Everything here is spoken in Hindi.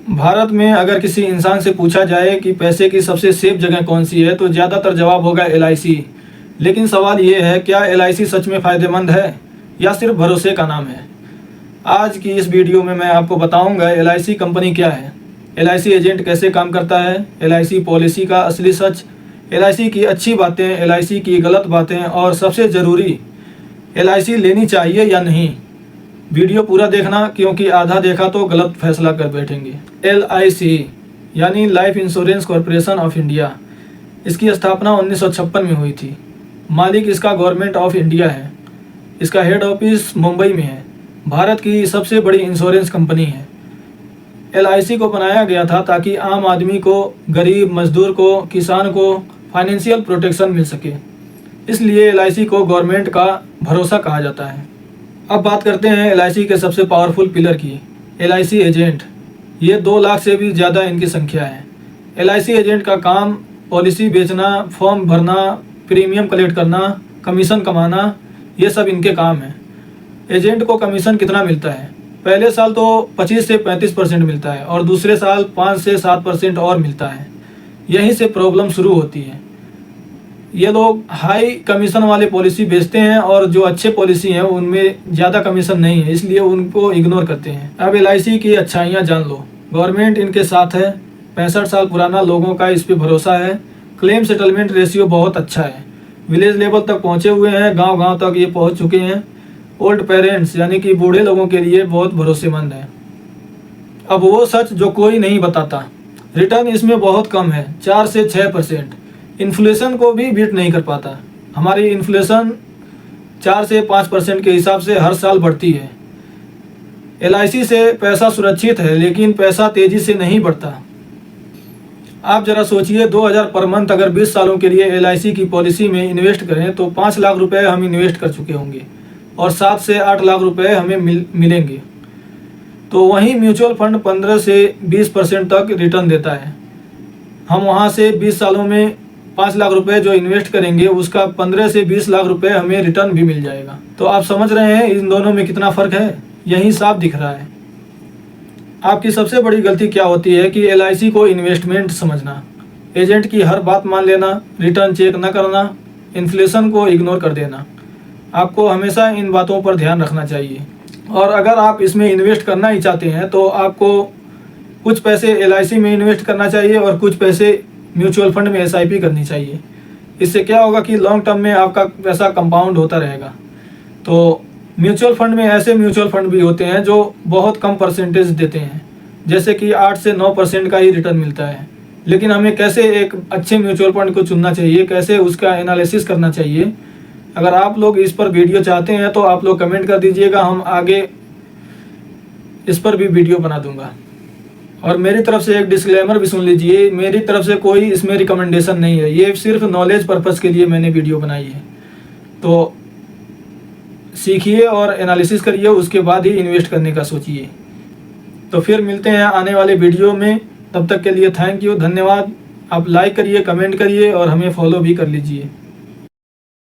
भारत में अगर किसी इंसान से पूछा जाए कि पैसे की सबसे सेफ जगह कौन सी है तो ज़्यादातर जवाब होगा LIC। लेकिन सवाल ये है, क्या LIC सच में फ़ायदेमंद है या सिर्फ भरोसे का नाम है? आज की इस वीडियो में मैं आपको बताऊंगा LIC कंपनी क्या है, LIC एजेंट कैसे काम करता है, LIC पॉलिसी का असली सच, LIC की अच्छी बातें, LIC की गलत बातें और सबसे ज़रूरी, LIC लेनी चाहिए या नहीं। वीडियो पूरा देखना, क्योंकि आधा देखा तो गलत फैसला कर बैठेंगे। LIC यानी life insurance corporation of India, इसकी स्थापना 1956 में हुई थी। मालिक इसका गवर्नमेंट ऑफ इंडिया है। इसका हेड ऑफिस मुंबई में है। भारत की सबसे बड़ी इंश्योरेंस कंपनी है। LIC को बनाया गया था ताकि आम आदमी को, गरीब मजदूर को, किसान को फाइनेंशियल प्रोटेक्शन मिल सके। इसलिए LIC को गवर्नमेंट का भरोसा कहा जाता है। अब बात करते हैं LIC के सबसे पावरफुल पिलर की, LIC एजेंट। ये 2 लाख से भी ज़्यादा इनकी संख्या है। LIC एजेंट का काम पॉलिसी बेचना, फॉर्म भरना, प्रीमियम कलेक्ट करना, कमीशन कमाना, ये सब इनके काम हैं। एजेंट को कमीशन कितना मिलता है? पहले साल तो 25 से 35% मिलता है और दूसरे साल 5 से 7% और मिलता है। यहीं से प्रॉब्लम शुरू होती है। ये लोग हाई कमीशन वाले पॉलिसी बेचते हैं और जो अच्छे पॉलिसी हैं उनमें ज़्यादा कमीशन नहीं है, इसलिए उनको इग्नोर करते हैं। अब LIC की अच्छाइयाँ जान लो। गवर्नमेंट इनके साथ है। 65 साल पुराना, लोगों का इस पे भरोसा है। क्लेम सेटलमेंट रेशियो बहुत अच्छा है। विलेज लेवल तक पहुँचे हुए हैं, गाँव तक ये पहुँच चुके हैं। ओल्ड पेरेंट्स यानी कि बूढ़े लोगों के लिए बहुत भरोसेमंद है। अब वो सच जो कोई नहीं बताता, रिटर्न इसमें बहुत कम है, 4 से 6%। इन्फ्लेशन को भी बीट नहीं कर पाता। हमारी इन्फ्लेशन 4 से 5% के हिसाब से हर साल बढ़ती है। LIC से पैसा सुरक्षित है, लेकिन पैसा तेज़ी से नहीं बढ़ता। आप ज़रा सोचिए, 2000 पर मंथ अगर 20 सालों के लिए LIC की पॉलिसी में इन्वेस्ट करें तो 5 लाख रुपए हम इन्वेस्ट कर चुके होंगे और 7 से 8 लाख रुपए हमें मिलेंगे। तो वहीं म्यूचुअल फंड 15 से 20% तक रिटर्न देता है। हम वहाँ से 20 सालों में 5 लाख रुपए जो इन्वेस्ट करेंगे, उसका 15 से 20 लाख रुपए हमें रिटर्न भी मिल जाएगा। तो आप समझ रहे हैं इन दोनों में कितना फ़र्क है? यही साफ दिख रहा है। आपकी सबसे बड़ी गलती क्या होती है कि LIC को इन्वेस्टमेंट समझना, एजेंट की हर बात मान लेना, रिटर्न चेक न करना, इन्फ्लेशन को इग्नोर कर देना। आपको हमेशा इन बातों पर ध्यान रखना चाहिए। और अगर आप इसमें इन्वेस्ट करना ही चाहते हैं तो आपको कुछ पैसे LIC में इन्वेस्ट करना चाहिए और कुछ पैसे म्यूचुअल फंड में SIP करनी चाहिए। इससे क्या होगा कि लॉन्ग टर्म में आपका पैसा कंपाउंड होता रहेगा। तो म्यूचुअल फंड में ऐसे म्यूचुअल फंड भी होते हैं जो बहुत कम परसेंटेज देते हैं, जैसे कि 8 से 9% का ही रिटर्न मिलता है। लेकिन हमें कैसे एक अच्छे म्यूचुअल फंड को चुनना चाहिए, कैसे उसका एनालिसिस करना चाहिए, अगर आप लोग इस पर वीडियो चाहते हैं तो आप लोग कमेंट कर दीजिएगा, हम आगे इस पर भी वीडियो बना दूंगा। और मेरी तरफ से एक डिस्क्लेमर भी सुन लीजिए, मेरी तरफ से कोई इसमें रिकमेंडेशन नहीं है, ये सिर्फ नॉलेज पर्पज़ के लिए मैंने वीडियो बनाई है। तो सीखिए और एनालिसिस करिए, उसके बाद ही इन्वेस्ट करने का सोचिए। तो फिर मिलते हैं आने वाले वीडियो में। तब तक के लिए थैंक यू, धन्यवाद। आप लाइक करिए, कमेंट करिए और हमें फॉलो भी कर लीजिए।